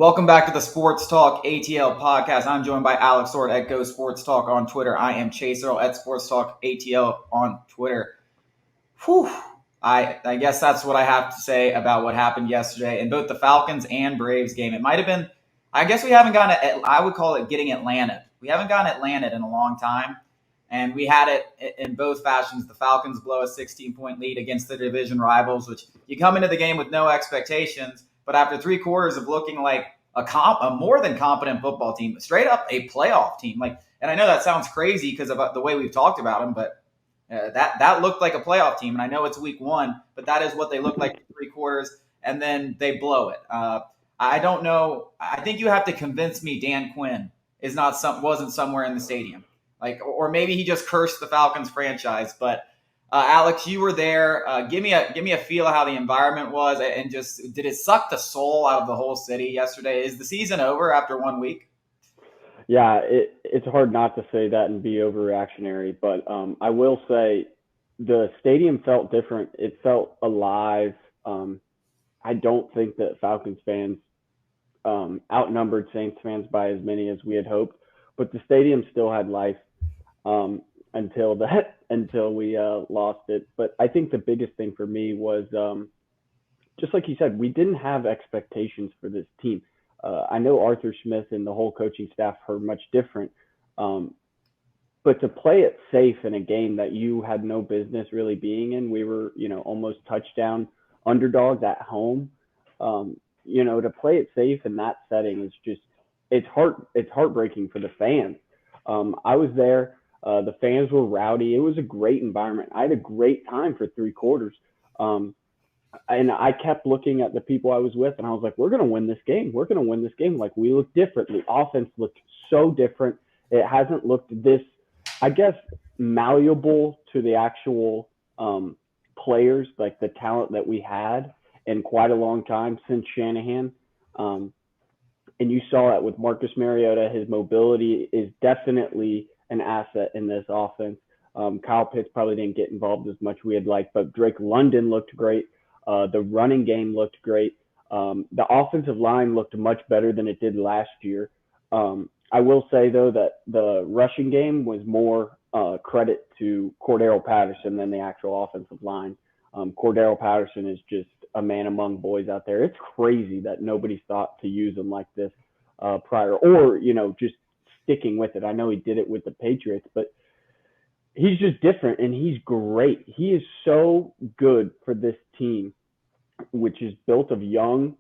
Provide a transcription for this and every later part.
Welcome back to the Sports Talk ATL podcast. I'm joined by Alex Lord at Go Sports Talk on Twitter. I am Chase Irle at Sports Talk ATL on Twitter. Whew. I guess that's what I have to say about what happened yesterday in both the Falcons and Braves game. It might have been, I guess we haven't gotten it, I would call it getting Atlanta. We haven't gotten Atlanta in a long time. And we had it in both fashions. The Falcons blow a 16-point lead against the division rivals, which you come into the game with no expectations. But after 3 quarters of looking like a more than competent football team, straight up a playoff team. And I know that sounds crazy because of the way we've talked about them, but that looked like a playoff team. And I know it's week 1, but that is what they looked like for 3 quarters, and then they blow it. I don't know. I think you have to convince me Dan Quinn wasn't somewhere in the stadium. Or maybe he just cursed the Falcons franchise. But Alex, you were there. Give me a feel of how the environment was, and just did it suck the soul out of the whole city yesterday? Is the season over after 1 week? Yeah, it's hard not to say that and be overreactionary, but I will say the stadium felt different. It felt alive. I don't think that Falcons fans outnumbered Saints fans by as many as we had hoped, but the stadium still had life until we lost it. But I think the biggest thing for me was just like you said, we didn't have expectations for this team. I know Arthur Smith and the whole coaching staff are much different, but to play it safe in a game that you had no business really being in, we were almost touchdown underdogs at home. To play it safe in that setting is just it's heartbreaking for the fans. I was there. The fans were rowdy. It was a great environment. I had a great time for 3 quarters. And I kept looking at the people I was with, and I was like, we're going to win this game. We're going to win this game. Like, we look different. The offense looked so different. It hasn't looked this, I guess, malleable to the actual players, like the talent that we had in quite a long time since Shanahan. And you saw it with Marcus Mariota. His mobility is definitely an asset in this offense. Kyle Pitts probably didn't get involved as much we had liked, but Drake London looked great. The running game looked great. The offensive line looked much better than it did last year. I will say, though, that the rushing game was more credit to Cordero Patterson than the actual offensive line. Cordero Patterson is just a man among boys out there. It's crazy that nobody thought to use him like this prior, or, just sticking with it. I know he did it with the Patriots, but he's just different, and he's great. He is so good for this team, which is built of young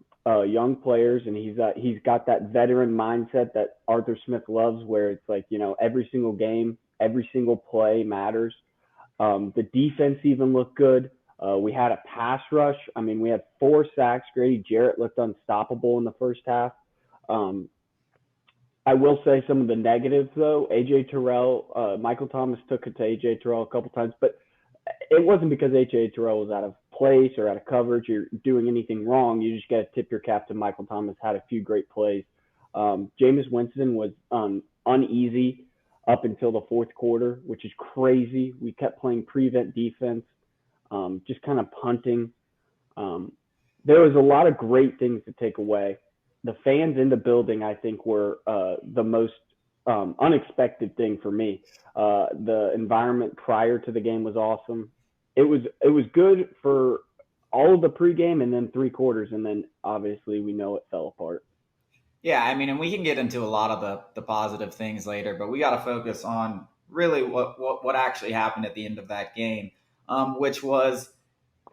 players, and he's got that veteran mindset that Arthur Smith loves, where it's like, every single game, every single play matters. The defense even looked good. We had a pass rush. I mean, we had 4 sacks. Grady Jarrett looked unstoppable in the first half. I will say some of the negatives, though. A.J. Terrell, Michael Thomas took it to A.J. Terrell a couple times, but it wasn't because A.J. Terrell was out of place or out of coverage or doing anything wrong. You just got to tip your cap to Michael Thomas. Had a few great plays. Jameis Winston was uneasy up until the 4th quarter, which is crazy. We kept playing prevent defense, just kind of punting. There was a lot of great things to take away. The fans in the building, I think, were the most unexpected thing for me. The environment prior to the game was awesome. It was good for all of the pregame and then 3 quarters, and then obviously we know it fell apart. Yeah, I mean, and we can get into a lot of the positive things later, but we got to focus on really what actually happened at the end of that game, which was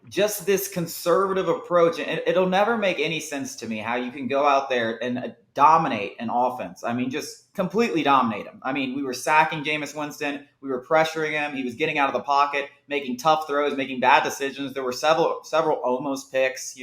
just this conservative approach. And it'll never make any sense to me how you can go out there and dominate an offense. I mean, just completely dominate him. I mean, we were sacking Jameis Winston. We were pressuring him. He was getting out of the pocket, making tough throws, making bad decisions. There were several almost picks.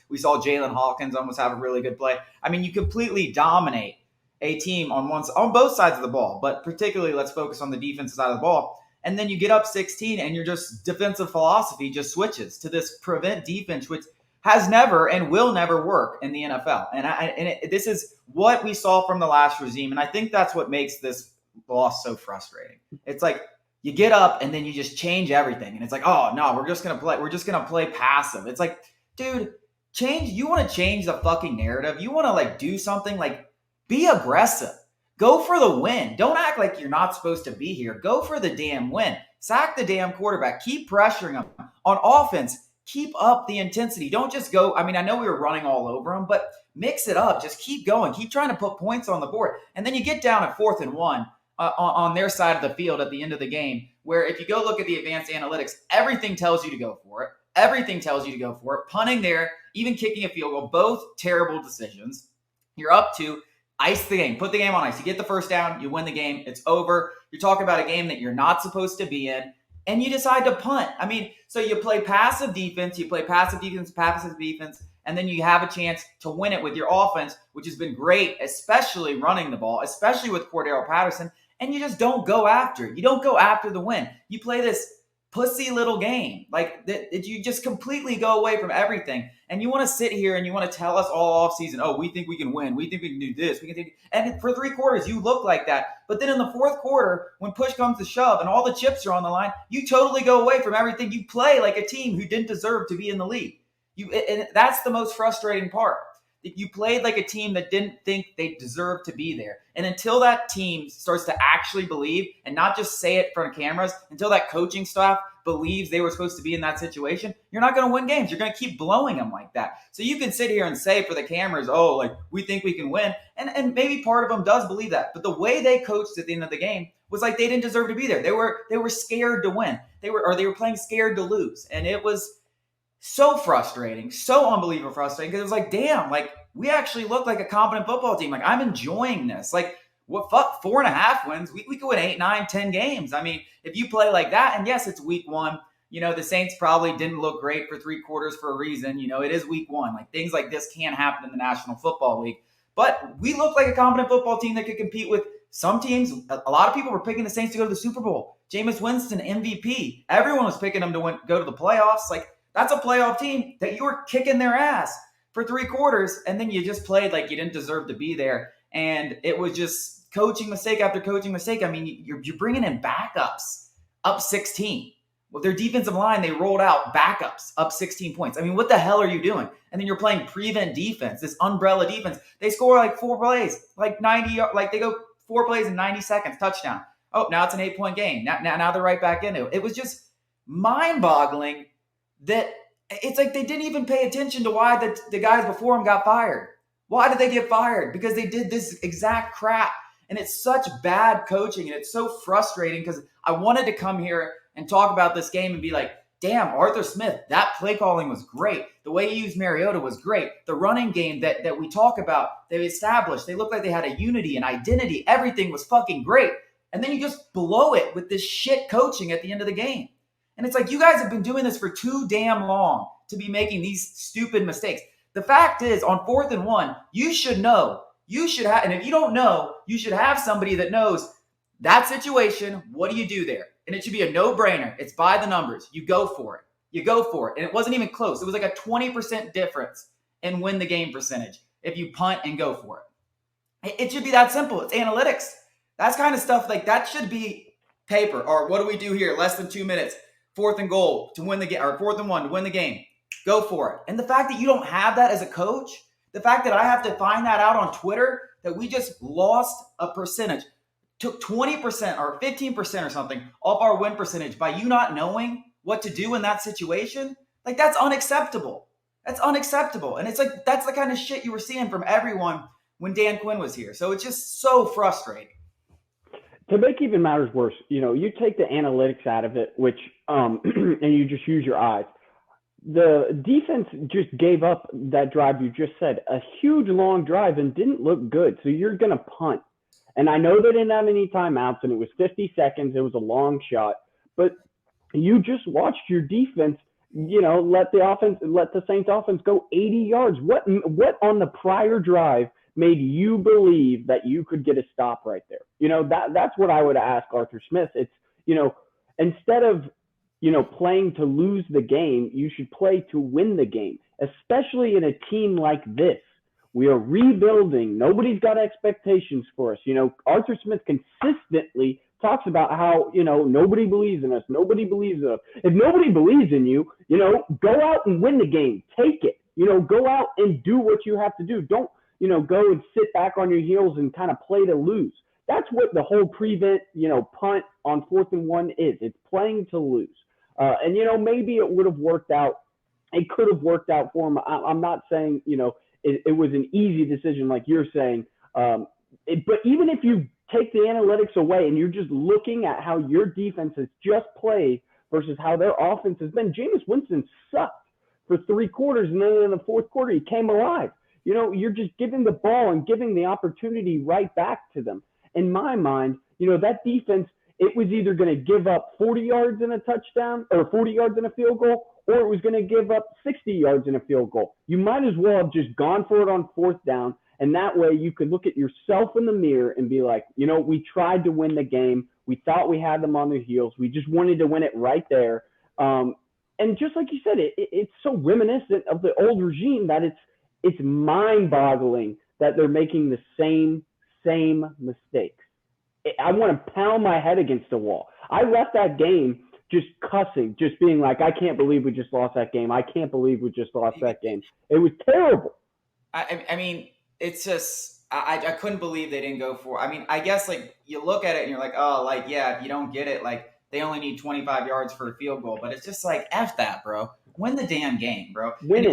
We saw Jalen Hawkins almost have a really good play. I mean, you completely dominate a team on both sides of the ball, but particularly let's focus on the defensive side of the ball. And then you get up 16 and your just defensive philosophy just switches to this prevent defense, which has never and will never work in the NFL. And this is what we saw from the last regime. And I think that's what makes this loss so frustrating. It's like you get up and then you just change everything. And it's like, oh, no, we're just going to play passive. It's like, dude, You want to change the fucking narrative. You want to like do something, like be aggressive. Go for the win. Don't act like you're not supposed to be here. Go for the damn win. Sack the damn quarterback. Keep pressuring him. On offense, keep up the intensity. Don't just go. I mean, I know we were running all over him, but mix it up. Just keep going. Keep trying to put points on the board. And then you get down at 4th and 1 on their side of the field at the end of the game, where if you go look at the advanced analytics, everything tells you to go for it. Everything tells you to go for it. Punting there, even kicking a field goal, both terrible decisions. You're up to ice the game. Put the game on ice. You get the first down. You win the game. It's over. You're talking about a game that you're not supposed to be in, and you decide to punt. I mean, so you play passive defense, and then you have a chance to win it with your offense, which has been great, especially running the ball, especially with Cordero Patterson, and you just don't go after it. You don't go after the win. You play this pussy little game. Like, that you just completely go away from everything. And you want to sit here and you want to tell us all offseason, oh, we think we can win. We think we can do this. And for 3 quarters, you look like that. But then in the 4th quarter, when push comes to shove and all the chips are on the line, you totally go away from everything. You play like a team who didn't deserve to be in the league. And that's the most frustrating part. You played like a team that didn't think they deserved to be there. And until that team starts to actually believe and not just say it in front of cameras, until that coaching staff believes they were supposed to be in that situation, you're not going to win games. You're going to keep blowing them like that. So you can sit here and say for the cameras, oh, like, we think we can win. And maybe part of them does believe that. But the way they coached at the end of the game was like they didn't deserve to be there. They were scared to win. They were playing scared to lose. And it was so frustrating, so unbelievable frustrating, because it was like, damn, like, we actually look like a competent football team. Like, I'm enjoying this. Like, what, fuck, 4.5 wins? We could win 8, 9, 10 games. I mean, if you play like that, and yes, it's week 1. You know, the Saints probably didn't look great for 3 quarters for a reason. You know, it is week 1. Like, things like this can't happen in the National Football League. But we look like a competent football team that could compete with some teams. A lot of people were picking the Saints to go to the Super Bowl. Jameis Winston, MVP. Everyone was picking them to go to the playoffs. Like, that's a playoff team that you were kicking their ass for 3 quarters, and then you just played like you didn't deserve to be there. And it was just coaching mistake after coaching mistake. I mean, you're bringing in backups up 16. With their defensive line, they rolled out backups up 16 points. I mean, what the hell are you doing? And then you're playing prevent defense, this umbrella defense. They score like 4 plays, like 90, like they go 4 plays in 90 seconds, touchdown. Oh, now it's an 8-point game. Now they're right back into it. It was just mind-boggling that it's like they didn't even pay attention to why the guys before them got fired. Why did they get fired? Because they did this exact crap. And it's such bad coaching, and it's so frustrating because I wanted to come here and talk about this game and be like, damn, Arthur Smith, that play calling was great. The way he used Mariota was great. The running game that we talk about, they established. They looked like they had a unity and identity. Everything was fucking great. And then you just blow it with this shit coaching at the end of the game. And it's like, you guys have been doing this for too damn long to be making these stupid mistakes. The fact is, on 4th and 1, you should know. You should have, and if you don't know, you should have somebody that knows that situation. What do you do there? And it should be a no-brainer. It's by the numbers. You go for it. You go for it. And it wasn't even close. It was like a 20% difference in win the game percentage if you punt and go for it. It should be that simple. It's analytics. That's kind of stuff like that should be paper. Or what do we do here? Less than 2 minutes. 4th and goal to win the game, or 4th and 1 to win the game. Go for it. And the fact that you don't have that as a coach, the fact that I have to find that out on Twitter, that we just lost a percentage, took 20% or 15% or something off our win percentage by you not knowing what to do in that situation, like, that's unacceptable. That's unacceptable. And it's like, that's the kind of shit you were seeing from everyone when Dan Quinn was here. So it's just so frustrating. To make even matters worse, you know, you take the analytics out of it, which and you just use your eyes. The defense just gave up that drive you just said, a huge long drive, and didn't look good. So you're going to punt. And I know they didn't have any timeouts, and it was 50 seconds. It was a long shot. But you just watched your defense, you know, let the Saints offense go 80 yards. What on the prior drive made you believe that you could get a stop right there? You know, that's what I would ask Arthur Smith. It's, you know, instead of, you know, playing to lose the game, you should play to win the game, especially in a team like this. We are rebuilding. Nobody's got expectations for us. You know, Arthur Smith consistently talks about how, you know, nobody believes in us. Nobody believes in us. If nobody believes in you, you know, go out and win the game. Take it. Go out and do what you have to do. Don't, go and sit back on your heels and kind of play to lose. That's what the whole prevent, punt on 4th and 1 is. It's playing to lose. And, maybe it would have worked out. It could have worked out for him. I'm not saying, it was an easy decision like you're saying. But even if you take the analytics away and you're just looking at how your defense has just played versus how their offense has been, Jameis Winston sucked for 3 quarters, and then in the 4th quarter, he came alive. You're just giving the ball and giving the opportunity right back to them. In my mind, that defense, it was either going to give up 40 yards and a touchdown or 40 yards and a field goal, or it was going to give up 60 yards and a field goal. You might as well have just gone for it on 4th down, and that way you could look at yourself in the mirror and be like, we tried to win the game. We thought we had them on their heels. We just wanted to win it right there. And just like you said, it's so reminiscent of the old regime that it's mind-boggling that they're making the same mistakes. I want to pound my head against the wall. I left that game just cussing, just being like, I can't believe we just lost that game. I can't believe we just lost that game. It was terrible. I mean, it's just I couldn't believe they didn't go for. I mean, I guess like you look at it and you're like, oh, like yeah, if you don't get it, like they only need 25 yards for a field goal, but it's just like F that, bro. Win the damn game, bro. Win and it.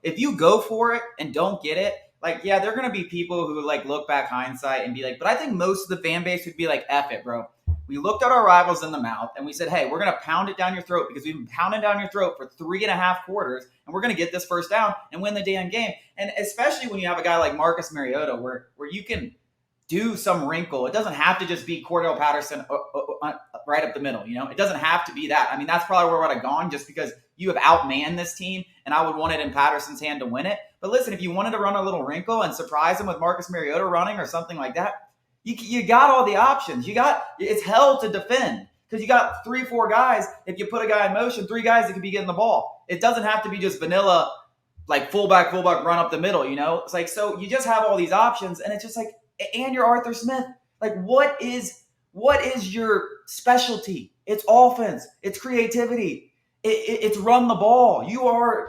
If you go for it and don't get it, like yeah, there are gonna be people who like look back hindsight and be like, but I think most of the fan base would be like, F it, bro. We looked at our rivals in the mouth and we said, hey, we're gonna pound it down your throat because we've been pounding down your throat for 3.5 quarters, and we're gonna get this first down and win the damn game. And especially when you have a guy like Marcus Mariota, where you can do some wrinkle. It doesn't have to just be Cordell Patterson right up the middle. It doesn't have to be that. I mean, that's probably where I would have gone just because you have outmanned this team, and I would want it in Patterson's hand to win it. But listen, if you wanted to run a little wrinkle and surprise him with Marcus Mariota running or something like that, you got all the options. It's hell to defend because you got 3-4 guys. If you put a guy in motion, 3 guys that could be getting the ball. It doesn't have to be just vanilla, like fullback run up the middle. It's like, so you just have all these options, and it's just like, and you're Arthur Smith. Like, what is your specialty? It's offense. It's creativity. It's run the ball.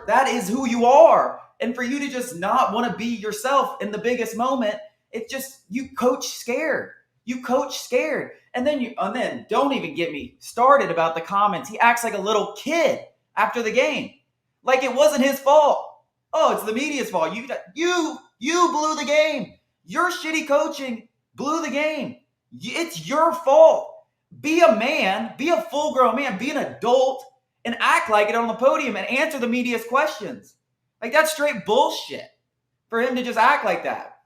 That is who you are. And for you to just not want to be yourself in the biggest moment, it's just you coach scared. And then don't even get me started about the comments. He acts like a little kid after the game, like it wasn't his fault. Oh, it's the media's fault. You blew the game. Your shitty coaching blew the game. It's your fault. Be a man. Be a full-grown man. Be an adult and act like it on the podium and answer the media's questions. Like, that's straight bullshit for him to just act like that.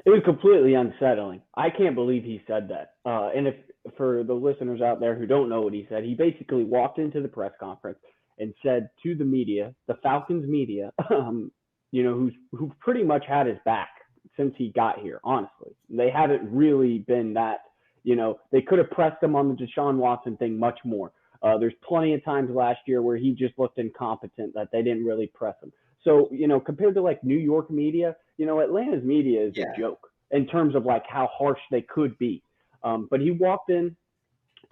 It was completely unsettling. I can't believe he said that. And if for the listeners out there who don't know what he said, he basically walked into the press conference and said to the media, the Falcons media, who pretty much had his back since he got here, honestly. They haven't really been that, they could have pressed him on the Deshaun Watson thing much more. There's plenty of times last year where he just looked incompetent that they didn't really press him. So, compared to like New York media, Atlanta's media is a joke in terms of like how harsh they could be. But he walked in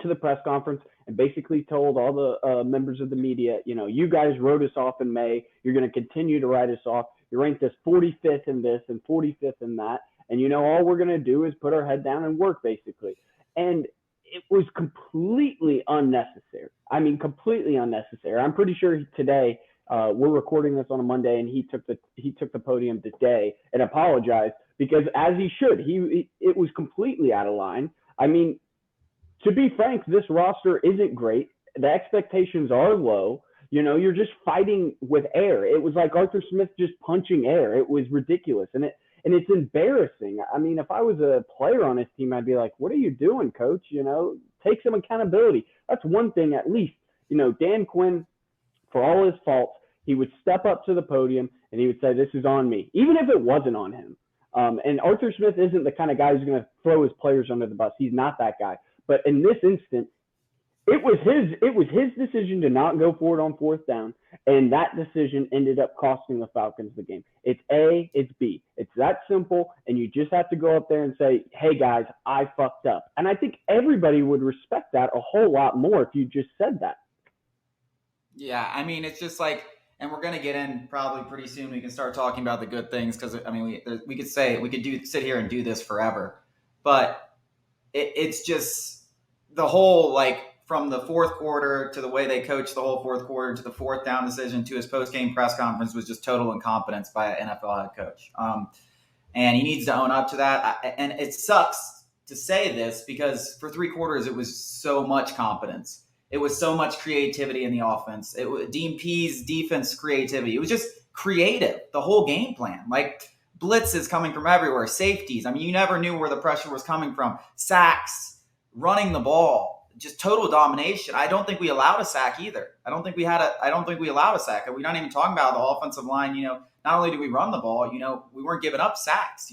to the press conference and basically told all the members of the media, you guys wrote us off in May. You're going to continue to write us off. You ranked us 45th in this and 45th in that. And, all we're going to do is put our head down and work, basically. And it was completely unnecessary. I mean, completely unnecessary. I'm pretty sure today we're recording this on a Monday, and he took the podium today and apologized because, as he should, it was completely out of line. I mean, to be frank, this roster isn't great. The expectations are low. You're just fighting with air. It was like Arthur Smith just punching air. It was ridiculous. And it's embarrassing. I mean, if I was a player on his team, I'd be like, what are you doing, coach? Take some accountability. That's one thing at least. Dan Quinn, for all his faults, he would step up to the podium and he would say, this is on me, even if it wasn't on him. And Arthur Smith isn't the kind of guy who's going to throw his players under the bus. He's not that guy. But in this instance, it was his decision to not go for it on 4th down, and that decision ended up costing the Falcons the game. It's A, it's B. It's that simple, and you just have to go up there and say, hey, guys, I fucked up. And I think everybody would respect that a whole lot more if you just said that. Yeah, I mean, it's just like, and we're going to get in probably pretty soon. We can start talking about the good things because I mean we could sit here and do this forever, but it's just the whole from the fourth quarter to the way they coached the whole fourth quarter to the fourth down decision to his post game press conference was just total incompetence by an NFL head coach. And he needs to own up to that. And it sucks to say this because for 3 quarters it was so much competence. It was so much creativity in the offense. It was Dean Pease defense creativity. It was just creative, the whole game plan. Blitzes coming from everywhere, safeties. I mean, you never knew where the pressure was coming from. Sacks, running the ball, just total domination. I don't think we allowed a sack either. I don't think we allowed a sack. We're not even talking about the offensive line. Not only do we run the ball, we weren't giving up sacks.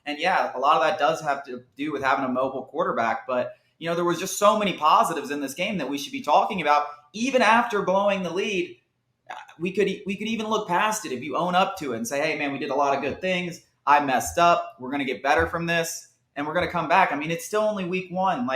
And yeah, a lot of that does have to do with having a mobile quarterback. But there was just so many positives in this game that we should be talking about. Even after blowing the lead, we could even look past it if you own up to it and say, hey, man, we did a lot of good things. I messed up. We're going to get better from this, and we're going to come back. I mean, it's still only week 1.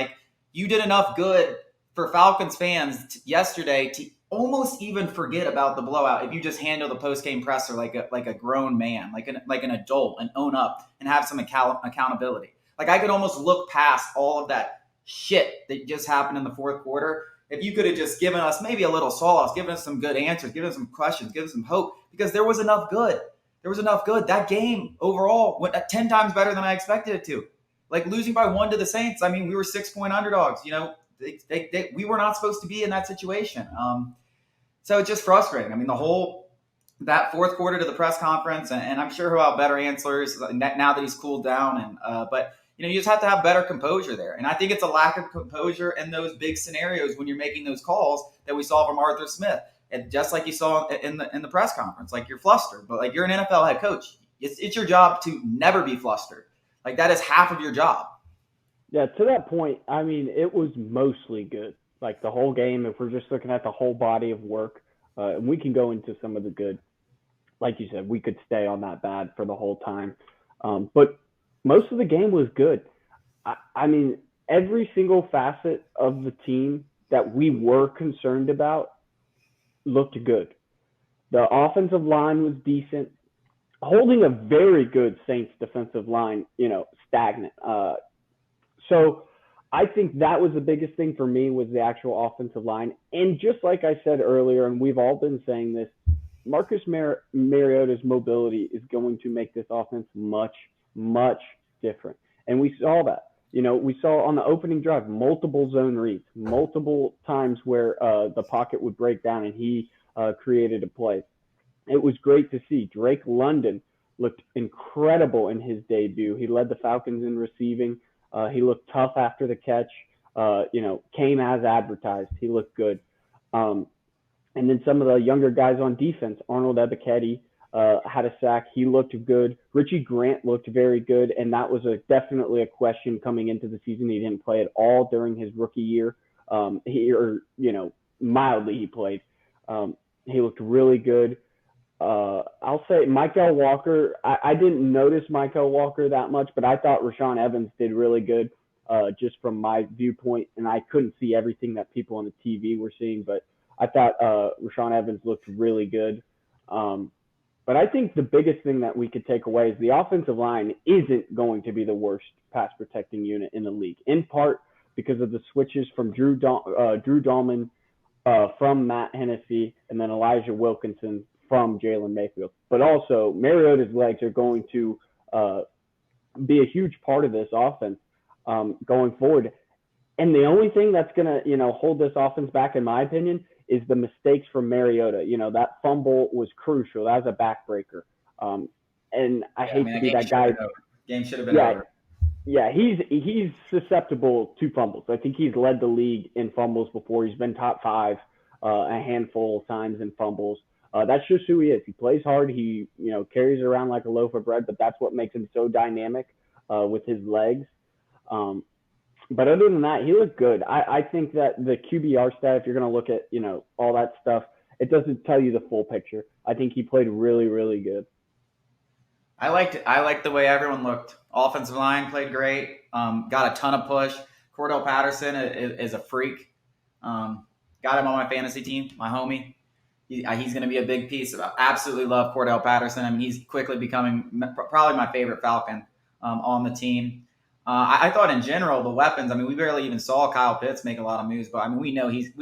You did enough good for Falcons fans yesterday to almost even forget about the blowout if you just handle the post-game presser like a grown man, like an adult, and own up and have some accountability. I could almost look past all of that shit that just happened in the fourth quarter if you could have just given us maybe a little solace, given us some good answers, given us some questions, given us some hope, because there was enough good. That game overall went 10 times better than I expected it to. Losing by 1 to the Saints, I mean, we were 6-point underdogs. We were not supposed to be in that situation. So it's just frustrating. I mean, that fourth quarter to the press conference, and I'm sure he'll have better answers now that he's cooled down. But you just have to have better composure there. And I think it's a lack of composure in those big scenarios when you're making those calls that we saw from Arthur Smith. And just like you saw in the press conference, you're flustered, but you're an NFL head coach. It's your job to never be flustered. That is half of your job. Yeah, to that point, I mean, it was mostly good. The whole game, if we're just looking at the whole body of work, and we can go into some of the good. Like you said, we could stay on that bad for the whole time. But most of the game was good. I mean, every single facet of the team that we were concerned about looked good. The offensive line was decent, holding a very good Saints defensive line, stagnant. So I think that was the biggest thing for me was the actual offensive line. And just like I said earlier, and we've all been saying this, Marcus Mariota's mobility is going to make this offense much, much different. And we saw that. We saw on the opening drive multiple zone reads, multiple times where the pocket would break down and he created a play. It was great to see. Drake London looked incredible in his debut. He led the Falcons in receiving. He looked tough after the catch. Came as advertised. He looked good. And then some of the younger guys on defense, Arnold Ebiketie had a sack. He looked good. Richie Grant looked very good, and that was definitely a question coming into the season. He didn't play at all during his rookie year. Mildly he played. He looked really good. I'll say Michael Walker. I didn't notice Michael Walker that much, but I thought Rashaan Evans did really good just from my viewpoint, and I couldn't see everything that people on the TV were seeing, but I thought Rashaan Evans looked really good. But I think the biggest thing that we could take away is the offensive line isn't going to be the worst pass protecting unit in the league, in part because of the switches from Drew Dahlman from Matt Hennessy and then Elijah Wilkinson from Jalen Mayfield. But also Mariota's legs are going to be a huge part of this offense going forward. And the only thing that's going to, hold this offense back, in my opinion, is the mistakes from Mariota. That fumble was crucial. That was a backbreaker. And I hate to be that guy. Game should have been over. Yeah, he's susceptible to fumbles. I think he's led the league in fumbles before. He's been top 5 a handful of times in fumbles. That's just who he is. He plays hard. He carries around like a loaf of bread, but that's what makes him so dynamic with his legs. But other than that, he looked good. I think that the QBR stat, if you're going to look at all that stuff, it doesn't tell you the full picture. I think he played really, really good. I liked it. I liked the way everyone looked. Offensive line played great. Got a ton of push. Cordell Patterson is a freak. Got him on my fantasy team, my homie. He's going to be a big piece. I absolutely love Cordell Patterson. I mean, he's quickly becoming probably my favorite Falcon on the team. I thought in general the weapons. I mean, we barely even saw Kyle Pitts make a lot of moves, but I mean, we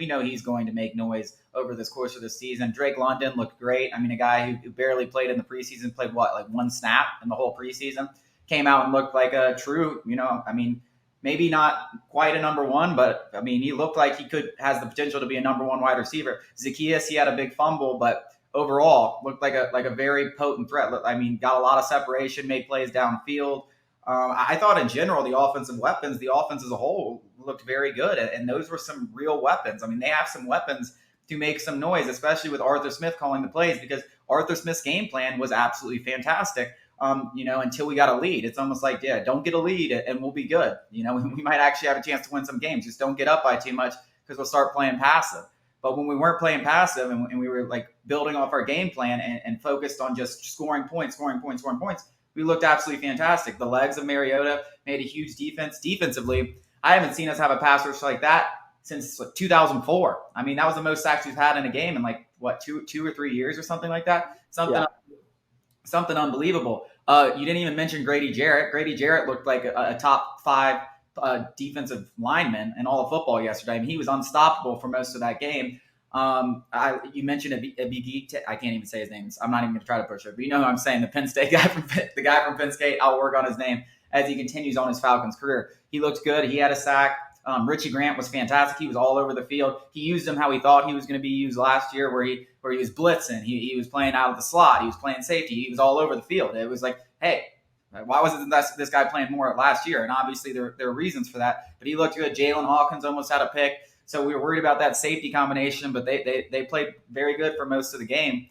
know he's going to make noise over this course of the season. Drake London looked great. I mean, a guy who barely played in the preseason, played like one snap in the whole preseason, came out and looked like a true. I mean, maybe not quite a number one, but I mean, he looked like has the potential to be a number one wide receiver. Zacchaeus, he had a big fumble, but overall looked like a very potent threat. I mean, got a lot of separation, made plays downfield. I thought in general, the offensive weapons, the offense as a whole looked very good. And those were some real weapons. I mean, they have some weapons to make some noise, especially with Arthur Smith calling the plays, because Arthur Smith's game plan was absolutely fantastic. Until we got a lead. It's almost like, don't get a lead and we'll be good. We might actually have a chance to win some games. Just don't get up by too much because we'll start playing passive. But when we weren't playing passive and we were like building off our game plan and focused on just scoring points, we looked absolutely fantastic. The legs of Mariota made a huge difference. Defensively, I haven't seen us have a pass rush like that since 2004. I mean, that was the most sacks we've had in a game in like, two or 3 years or something like that. Something unbelievable. You didn't even mention Grady Jarrett. Grady Jarrett looked like a top 5 defensive lineman in all of football yesterday. I mean, he was unstoppable for most of that game. You mentioned Abigite. I can't even say his name. I'm not even going to try to push it. But you know who I'm saying, the Penn State guy the guy from Penn State. I'll work on his name as he continues on his Falcons career. He looked good. He had a sack. Richie Grant was fantastic. He was all over the field. He used him how he thought he was going to be used last year, where he was blitzing. He was playing out of the slot. He was playing safety. He was all over the field. It was like, hey, why wasn't this guy playing more last year? And obviously there are reasons for that. But he looked good. Jalen Hawkins almost had a pick. So we were worried about that safety combination, but they played very good for most of the game.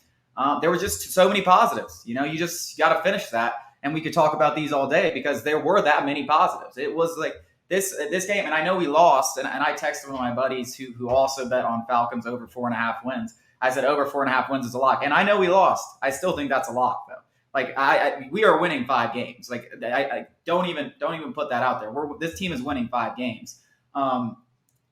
There were just so many positives. You just got to finish that. And we could talk about these all day because there were that many positives. It was like, this game, and I know we lost, and I texted one of my buddies who also bet on Falcons over 4.5 wins. I said over 4.5 wins is a lock, and I know we lost. I still think that's a lock, though. Like we are winning 5 games. Like I don't even put that out there. This team is winning 5 games,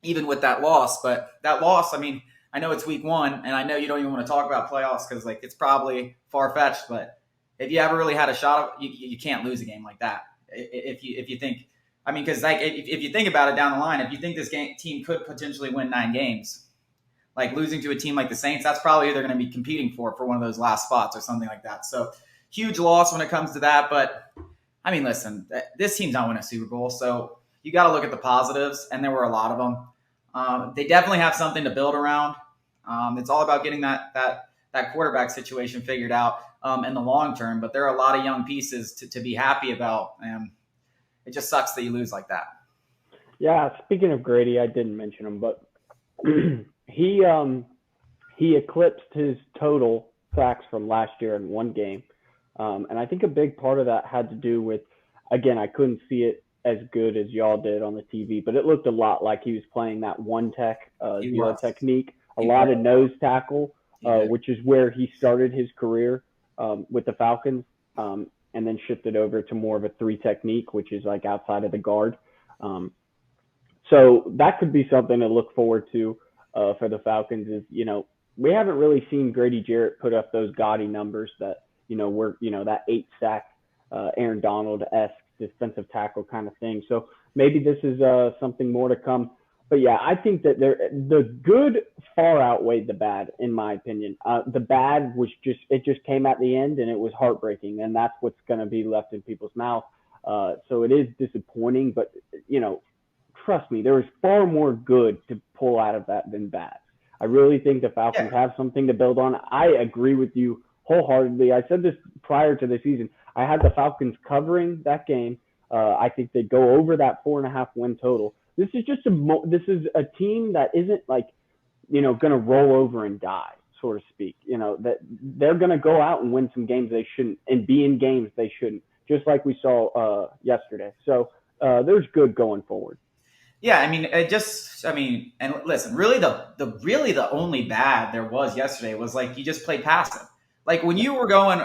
even with that loss. But that loss, I mean, I know it's week 1, and I know you don't even want to talk about playoffs because like it's probably far fetched. But if you ever really had a shot, you can't lose a game like that. If you think. I mean, because like if you think about it down the line, if you think this team could potentially win 9 games, like losing to a team like the Saints, that's probably who they're going to be competing for one of those last spots or something like that. So huge loss when it comes to that. But I mean, listen, this team's not winning a Super Bowl, so you got to look at the positives, and there were a lot of them. They definitely have something to build around. It's all about getting that quarterback situation figured out in the long term. But there are a lot of young pieces to be happy about, and it just sucks that you lose like that. Yeah, speaking of Grady, I didn't mention him, but he eclipsed his total sacks from last year in one game. And I think a big part of that had to do with, again, I couldn't see it as good as y'all did on the TV, but it looked a lot like he was playing that zero technique, a lot of nose tackle, which is where he started his career with the Falcons. And then shifted over to more of a 3 technique, which is like outside of the guard. So that could be something to look forward to for the Falcons is, we haven't really seen Grady Jarrett put up those gaudy numbers that, were, that 8 sack Aaron Donald-esque defensive tackle kind of thing. So maybe this is something more to come. But yeah, I think that the good far outweighed the bad, in my opinion. The bad was it just came at the end, and it was heartbreaking, and that's what's going to be left in people's mouth. So it is disappointing, but trust me, there was far more good to pull out of that than bad. I really think the Falcons have something to build on. I agree with you wholeheartedly. I said this prior to the season. I had the Falcons covering that game. I think they go over that 4.5 win total. This is a team that isn't like, going to roll over and die, so to speak. That they're going to go out and win some games they shouldn't and be in games they shouldn't, just like we saw yesterday. So there's good going forward. Yeah, I mean, and listen, really the only bad there was yesterday was like you just played passive. Like when you were going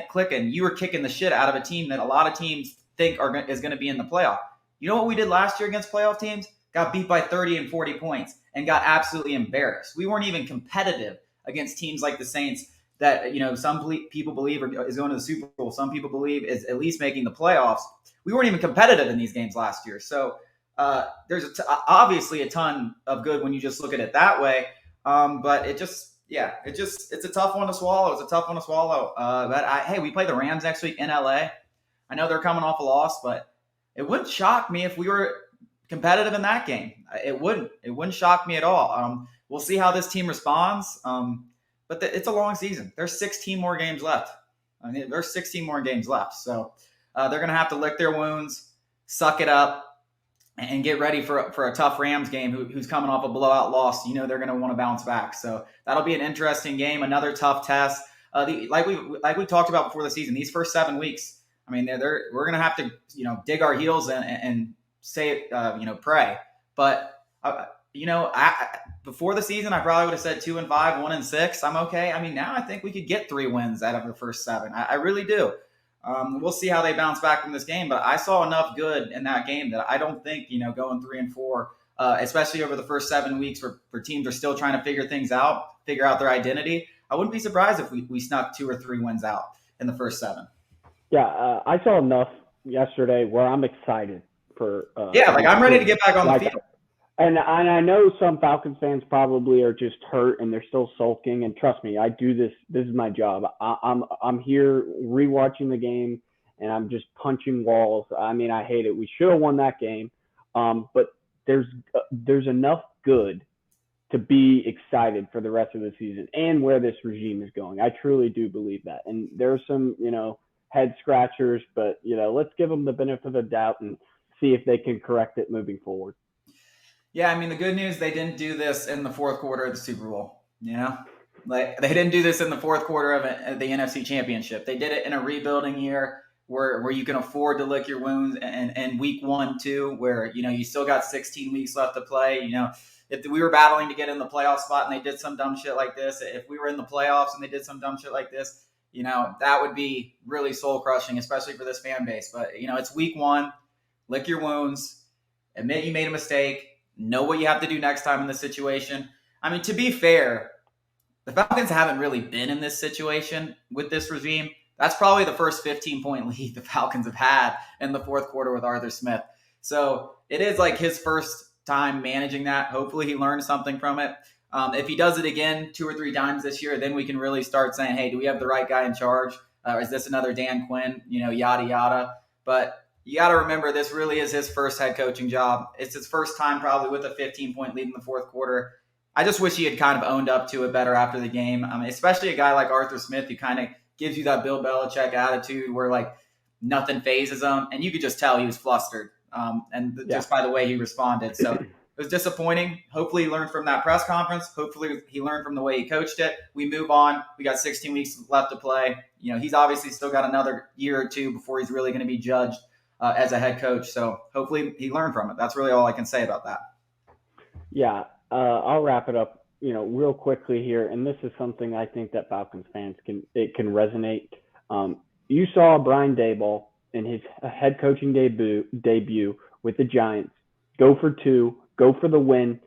clicking, you were kicking the shit out of a team that a lot of teams think is going to be in the playoff. You know what we did last year against playoff teams? Got beat by 30 and 40 points and got absolutely embarrassed. We weren't even competitive against teams like the Saints that, some people believe is going to the Super Bowl. Some people believe is at least making the playoffs. We weren't even competitive in these games last year. So there's obviously a ton of good when you just look at it that way. But it's a tough one to swallow. It's a tough one to swallow. Hey, we play the Rams next week in LA. I know they're coming off a loss, but it wouldn't shock me if we were competitive in that game. It wouldn't. It wouldn't shock me at all. We'll see how this team responds. But it's a long season. There's 16 more games left. There's 16 more games left. So they're going to have to lick their wounds, suck it up, and get ready for a tough Rams game who's coming off a blowout loss. They're going to want to bounce back. So that'll be an interesting game, another tough test. Like we talked about before the season, these first 7 weeks, we're going to have to dig our heels and say pray. But before the season, I probably would have said 2-5, 1-6. I'm okay. Now I think we could get 3 wins out of the first 7. I really do. We'll see how they bounce back from this game, but I saw enough good in that game that I don't think, going 3-4, especially over the first 7 weeks where teams are still trying to figure out their identity. I wouldn't be surprised if we snuck 2 or 3 wins out in the first 7. Yeah, I saw enough yesterday where I'm excited for. I'm ready to get back on the field. And I know some Falcons fans probably are just hurt and they're still sulking. And trust me, I do this. This is my job. I'm here rewatching the game and I'm just punching walls. I hate it. We should have won that game, but there's enough good to be excited for the rest of the season and where this regime is going. I truly do believe that. And there's some head scratchers, but let's give them the benefit of the doubt and see if they can correct it moving forward. Yeah, the good news, they didn't do this in the fourth quarter of the Super Bowl. Like they didn't do this in the fourth quarter of the NFC Championship. They did it in a rebuilding year where you can afford to lick your wounds, and week 1, 2, where you still got 16 weeks left to play. If we were battling to get in the playoff spot and they did some dumb shit like this, if we were in the playoffs and they did some dumb shit like this, that would be really soul crushing, especially for this fan base. But it's week 1, lick your wounds, admit you made a mistake. Know what you have to do next time in this situation. To be fair, the Falcons haven't really been in this situation with this regime. That's probably the first 15-point lead the Falcons have had in the fourth quarter with Arthur Smith. So it is like his first time managing that. Hopefully he learned something from it. If he does it again 2 or 3 times this year, then we can really start saying, hey, do we have the right guy in charge? Is this another Dan Quinn? Yada, yada. But you got to remember, this really is his first head coaching job. It's his first time probably with a 15-point lead in the fourth quarter. I just wish he had kind of owned up to it better after the game. Especially a guy like Arthur Smith who kind of gives you that Bill Belichick attitude where like nothing phases him. And you could just tell he was flustered just by the way he responded. So it was disappointing. Hopefully he learned from that press conference. Hopefully he learned from the way he coached it. We move on. We got 16 weeks left to play. He's obviously still got another year or 2 before he's really going to be judged as a head coach. So hopefully he learned from it. That's really all I can say about that. Yeah, I'll wrap it up, real quickly here. And this is something I think that Falcons fans can resonate. You saw Brian Daboll in his head coaching debut with the Giants go for 2, go for the win,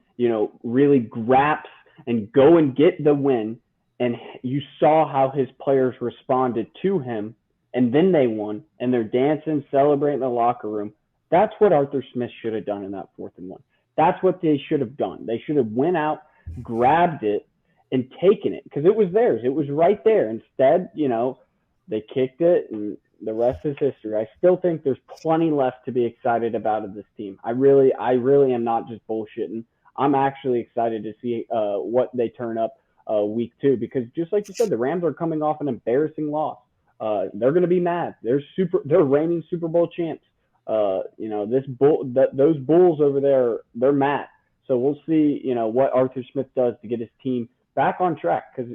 really grasp and go and get the win. And you saw how his players responded to him. And then they won, and they're dancing, celebrating in the locker room. That's what Arthur Smith should have done in that 4th and 1. That's what they should have done. They should have went out, grabbed it, and taken it because it was theirs. It was right there. Instead, they kicked it, and the rest is history. I still think there's plenty left to be excited about of this team. I really am not just bullshitting. I'm actually excited to see what they turn up week 2 because just like you said, the Rams are coming off an embarrassing loss. They're going to be mad. They're reigning Super Bowl champs. Those Bulls over there, they're mad. So we'll see, what Arthur Smith does to get his team back on track because,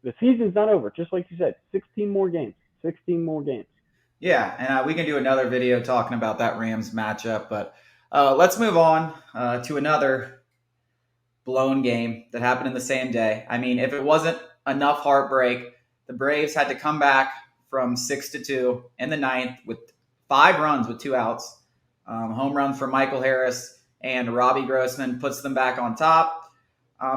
the season's not over. Just like you said, 16 more games. Yeah, and we can do another video talking about that Rams matchup. But let's move on to another blown game that happened in the same day. If it wasn't enough heartbreak, the Braves had to come back from 6-2 in the 9th with 5 runs with 2 outs. Home runs for Michael Harris and Robbie Grossman puts them back on top.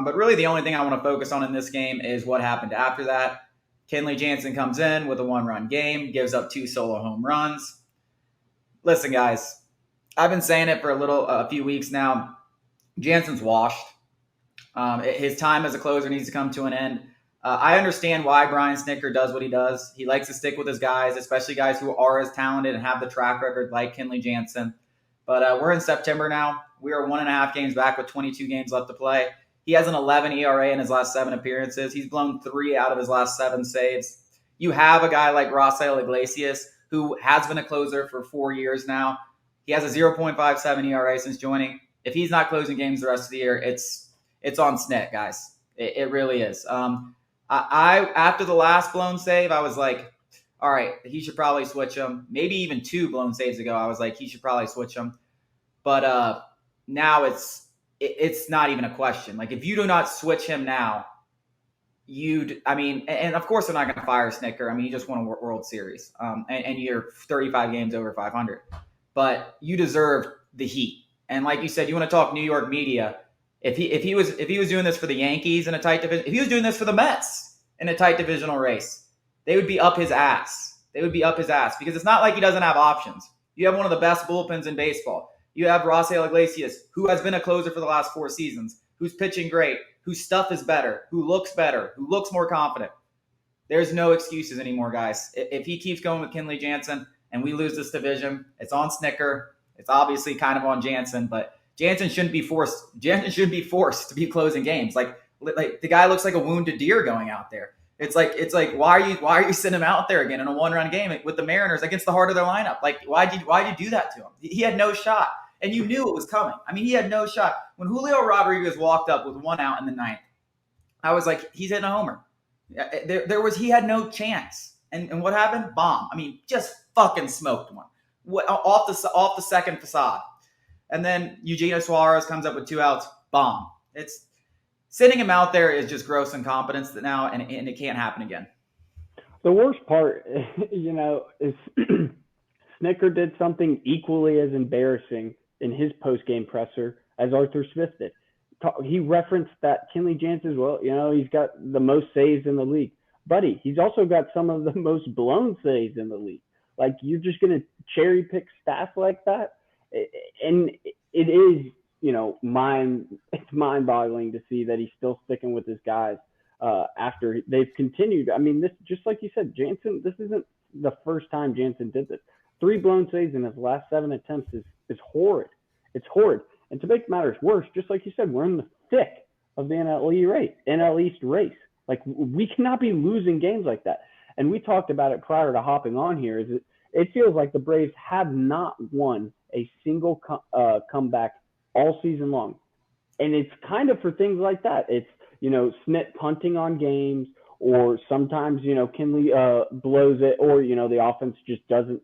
But really the only thing I want to focus on in this game is what happened after that. Kenley Jansen comes in with a 1-run game, gives up 2 solo home runs. Listen, guys, I've been saying it for a few weeks now. Jansen's washed. His time as a closer needs to come to an end. I understand why Brian Snitker does what he does. He likes to stick with his guys, especially guys who are as talented and have the track record like Kenley Jansen. But we're in September now. We are 1.5 games back with 22 games left to play. He has an 11 ERA in his last 7 appearances. He's blown 3 out of his last 7 saves. You have a guy like Raisel Iglesias, who has been a closer for 4 years now. He has a 0.57 ERA since joining. If he's not closing games the rest of the year, it's on Snit, guys. It really is. I after the last blown save, I was like, all right, he should probably switch him. Maybe even 2 blown saves ago, I was like, he should probably switch him. But now it's not even a question. Like, if you do not switch him now, and of course they're not going to fire Snitker. I mean, you just won a World Series, and you're 35 games over 500. But you deserve the heat. And like you said, you want to talk New York media. If he was doing this for the Yankees in a tight division, if he was doing this for the Mets in a tight divisional race, they would be up his ass. Because it's not like he doesn't have options. You have one of the best bullpens in baseball. You have Raisel Iglesias, who has been a closer for the last 4 seasons, who's pitching great, whose stuff is better, who looks more confident. There's no excuses anymore, guys. If he keeps going with Kenley Jansen and we lose this division, it's on Snitker. It's obviously kind of on Jansen, but Jansen shouldn't be forced to be closing games. Like the guy looks like a wounded deer going out there. It's like why are you sending him out there again in a 1-run game with the Mariners against the heart of their lineup? Like why'd you do that to him? He had no shot, and you knew it was coming. I mean, he had no shot. When Julio Rodriguez walked up with 1 out in the 9th, I was like, he's hitting a homer. He had no chance. And what happened? Bomb. I mean, just fucking smoked one off the second facade. And then Eugenio Suarez comes up with 2 outs. Bomb. It's sending him out there is just gross incompetence now, and it can't happen again. The worst part, is Snitker did something equally as embarrassing in his post-game presser as Arthur Smith did. He referenced that Kenley Jansen as well. He's got the most saves in the league. Buddy, he's also got some of the most blown saves in the league. Like, you're just going to cherry pick stats like that? And it is, it's mind-boggling to see that he's still sticking with his guys after they've continued. I mean, this, just like you said, Jansen, this isn't the first time Jansen did this. 3 blown saves in his last 7 attempts is horrid. It's horrid. And to make matters worse, just like you said, we're in the thick of the NL East race. Like, we cannot be losing games like that. And we talked about it prior to hopping on here. It feels like the Braves have not won a single comeback all season long. And it's kind of for things like that. It's, Snit punting on games, or sometimes, Kenley blows it, or, the offense just doesn't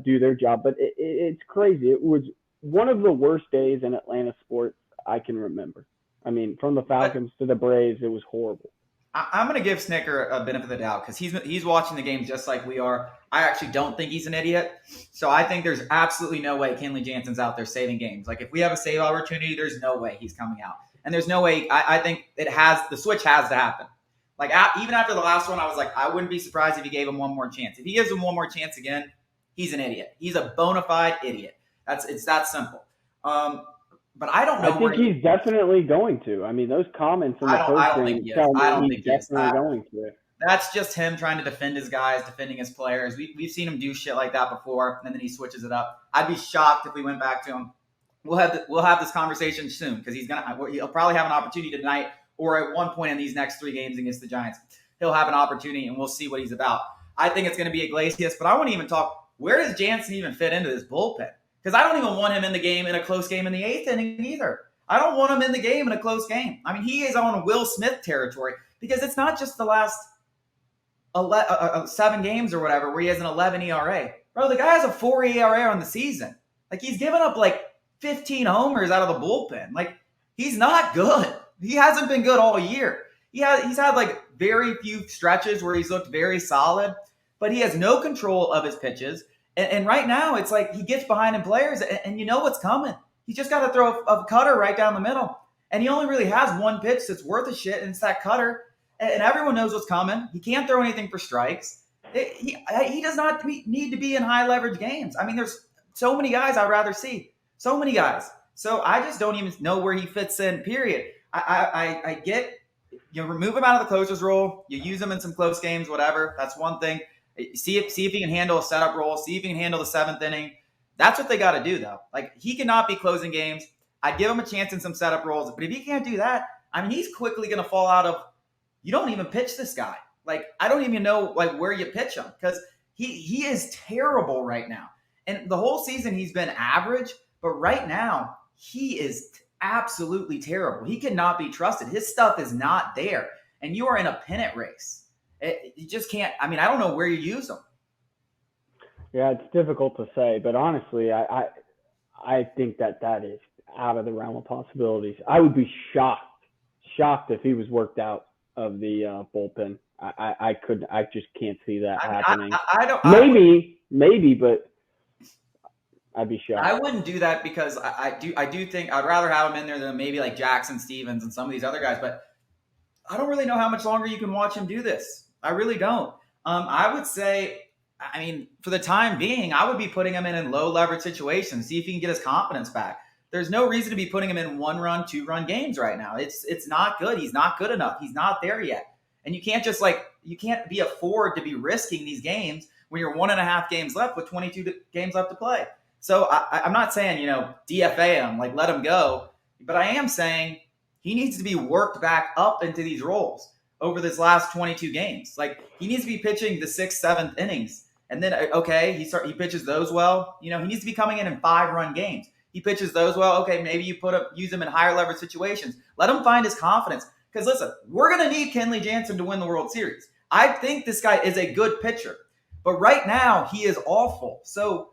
do their job. But it's crazy. It was one of the worst days in Atlanta sports I can remember. I mean, from the Falcons to the Braves, it was horrible. I'm going to give Snitker a benefit of the doubt because he's watching the game just like we are. I actually don't think he's an idiot. So I think there's absolutely no way Kenley Jansen's out there saving games. Like, if we have a save opportunity, there's no way he's coming out. And there's no way – I think the switch has to happen. Like, even after the last one, I was like, I wouldn't be surprised if he gave him one more chance. If he gives him one more chance again, he's an idiot. He's a bona fide idiot. It's that simple. But I don't know. I think he's definitely going to. I mean, those comments in the first game tell me he's definitely going to. That's just him trying to defend his guys, defending his players. We've seen him do shit like that before, and then he switches it up. I'd be shocked if we went back to him. We'll have this conversation soon because he'll probably have an opportunity tonight, or at one point in these next 3 games against the Giants, he'll have an opportunity, and we'll see what he's about. I think it's going to be Iglesias, but I want to even talk. Where does Jansen even fit into this bullpen? Because I don't even want him in the game in a close game in the 8th inning either. I don't want him in the game in a close game. I mean, he is on Will Smith territory because it's not just the last 7 games or whatever where he has an 11 ERA. Bro, the guy has a 4 ERA on the season. Like, he's given up like 15 homers out of the bullpen. Like, he's not good. He hasn't been good all year. He's had like very few stretches where he's looked very solid, but he has no control of his pitches. And right now, it's like he gets behind in players, and you know what's coming. He's just got to throw a cutter right down the middle. and he only really has one pitch that's worth a shit, and it's that cutter. And everyone knows what's coming. He can't throw anything for strikes. He does not need to be in high leverage games. I mean, there's so many guys I'd rather see. So many guys. So I just don't even know where he fits in, period. I get, you remove him out of the closer's role. You use him in some close games, whatever. That's one thing. See if he can handle a setup role. See if he can handle the seventh inning. That's what they got to do, though. Like, he cannot be closing games. I'd give him a chance in some setup roles. But if he can't do that, I mean, he's quickly going to fall out of, you don't even pitch this guy. Like, I don't even know like where you pitch him, because he is terrible right now. And the whole season he's been average, but right now he is absolutely terrible. He cannot be trusted. His stuff is not there. And you are in a pennant race. You just can't. I mean, I don't know where you use him. Yeah, it's difficult to say, but honestly, I think that is out of the realm of possibilities. I would be shocked if he was worked out of the bullpen. I just can't see that happening. I don't. Maybe, but I'd be shocked. I wouldn't do that, because I do think I'd rather have him in there than maybe like Jackson Stevens and some of these other guys. But I don't really know how much longer you can watch him do this. I really don't. I would say, I mean, for the time being, I would be putting him in low leverage situations, see if he can get his confidence back. There's no reason to be putting him in 1-run, 2-run games right now. It's not good. He's not good enough. He's not there yet. And you can't you can't be afford to be risking these games when you're 1.5 games left with 22 games left to play. So I'm not saying, DFA him, like let him go, but I am saying he needs to be worked back up into these roles over this last 22 games. Like, he needs to be pitching the 6th, 7th innings. And then, okay, he pitches those well. He needs to be coming in 5-run games. He pitches those well. Okay, maybe you use him in higher leverage situations. Let him find his confidence. Because listen, we're going to need Kenley Jansen to win the World Series. I think this guy is a good pitcher. But right now, he is awful. So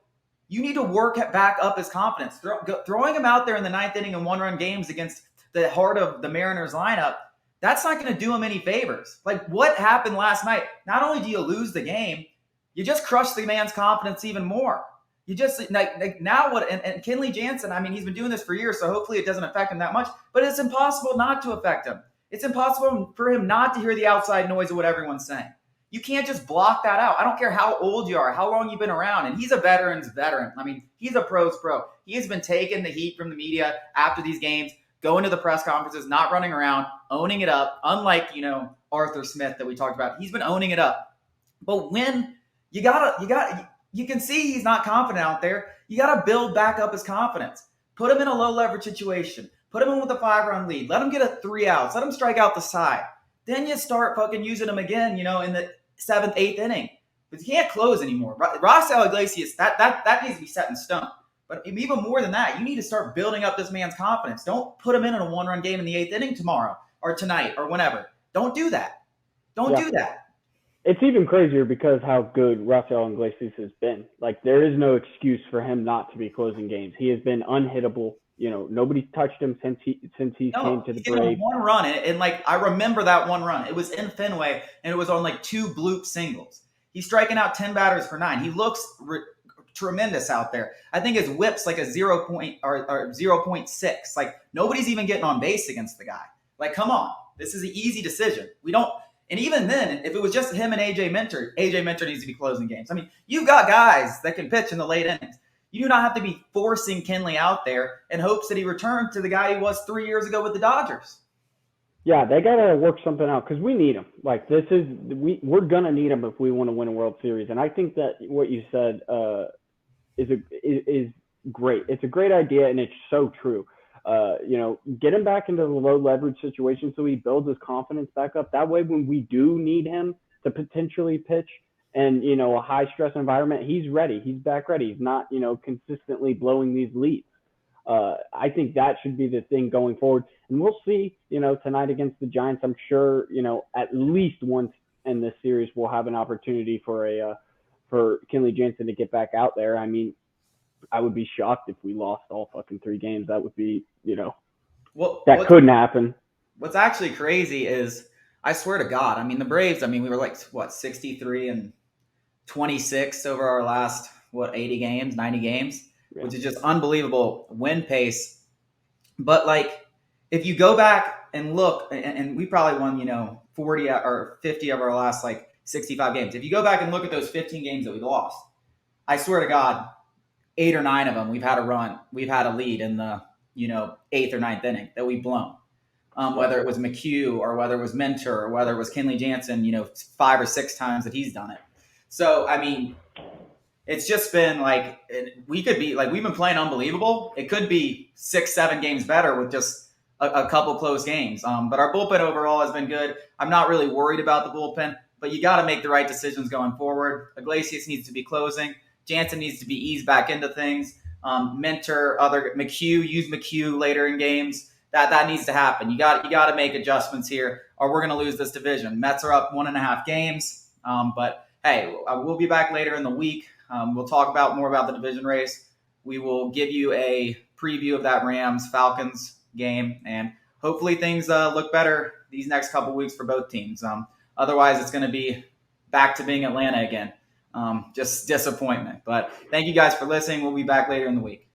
you need to work back up his confidence. Throwing him out there in the 9th inning in 1-run games against the heart of the Mariners lineup, that's not going to do him any favors. Like, what happened last night? Not only do you lose the game, you just crush the man's confidence even more. You just, like now what, and Kenley Jansen, I mean, he's been doing this for years, so hopefully it doesn't affect him that much, but it's impossible not to affect him. It's impossible for him not to hear the outside noise of what everyone's saying. You can't just block that out. I don't care how old you are, how long you've been around, and he's a veteran's veteran. I mean, he's a pro's pro. He has been taking the heat from the media after these games, going to the press conferences, not running around, owning it up, unlike, Arthur Smith that we talked about. He's been owning it up. But when you can see he's not confident out there, you got to build back up his confidence. Put him in a low leverage situation. Put him in with a 5-run lead. Let him get a 3 outs. Let him strike out the side. Then you start fucking using him again, in the 7th, 8th inning. But you can't close anymore. Rafael Iglesias, that needs to be set in stone. But even more than that, you need to start building up this man's confidence. Don't put him in a 1-run game in the 8th inning tomorrow or tonight or whenever. Don't do that. Don't do that. It's even crazier because how good Rafael Iglesias has been. Like, there is no excuse for him not to be closing games. He has been unhittable. Nobody's touched him since he came to the Braves. 1 run, and I remember that 1 run. It was in Fenway, and it was on 2 bloop singles. He's striking out 10 batters for 9. He looks tremendous out there. I think his whip's a 0.6. Nobody's even getting on base against the guy. Come on, this is an easy decision. We don't. And even then, if it was just him and AJ Minter needs to be closing games. I mean, you've got guys that can pitch in the late innings. You do not have to be forcing Kenley out there in hopes that he returned to the guy he was 3 years ago with the Dodgers. Yeah, they got to work something out because we need him. We're going to need him if we want to win a World Series. And I think that what you said is great. It's a great idea, and it's so true. Get him back into the low leverage situation so he builds his confidence back up. That way, when we do need him to potentially pitch and, a high stress environment, he's ready. He's back ready. He's not, consistently blowing these leads. I think that should be the thing going forward. And we'll see, tonight against the Giants. I'm sure, at least once in this series, we'll have an opportunity for Kenley Jansen to get back out there. I mean, I would be shocked if we lost all fucking 3 games. That would be, that couldn't happen. What's actually crazy is, I swear to God, I mean, the Braves, we were 63 and 26 over our last, 80 games, 90 games, which is just unbelievable win pace. But if you go back and look, and we probably won, 40 or 50 of our last like 65 games. If you go back and look at those 15 games that we lost, I swear to God, 8 or 9 of them we've had a run, we've had a lead in the eighth or ninth inning that we've blown. Whether it was McHugh or whether it was Mentor or whether it was Kenley Jansen, 5 or 6 times that he's done it. So, I mean, it's just been like we could be like we've been playing unbelievable. It could be 6, 7 games better with just a couple close games. But our bullpen overall has been good. I'm not really worried about the bullpen, but you got to make the right decisions going forward. Iglesias needs to be closing. Jansen needs to be eased back into things. Mentor, other McHugh, use McHugh later in games. That needs to happen. You got to make adjustments here, or we're going to lose this division. Mets are up 1.5 games, but hey, we'll be back later in the week. We'll talk more about the division race. We will give you a preview of that Rams-Falcons game, and hopefully things look better these next couple weeks for both teams. Otherwise, it's going to be back to being Atlanta again. Just disappointment. But thank you guys for listening. We'll be back later in the week.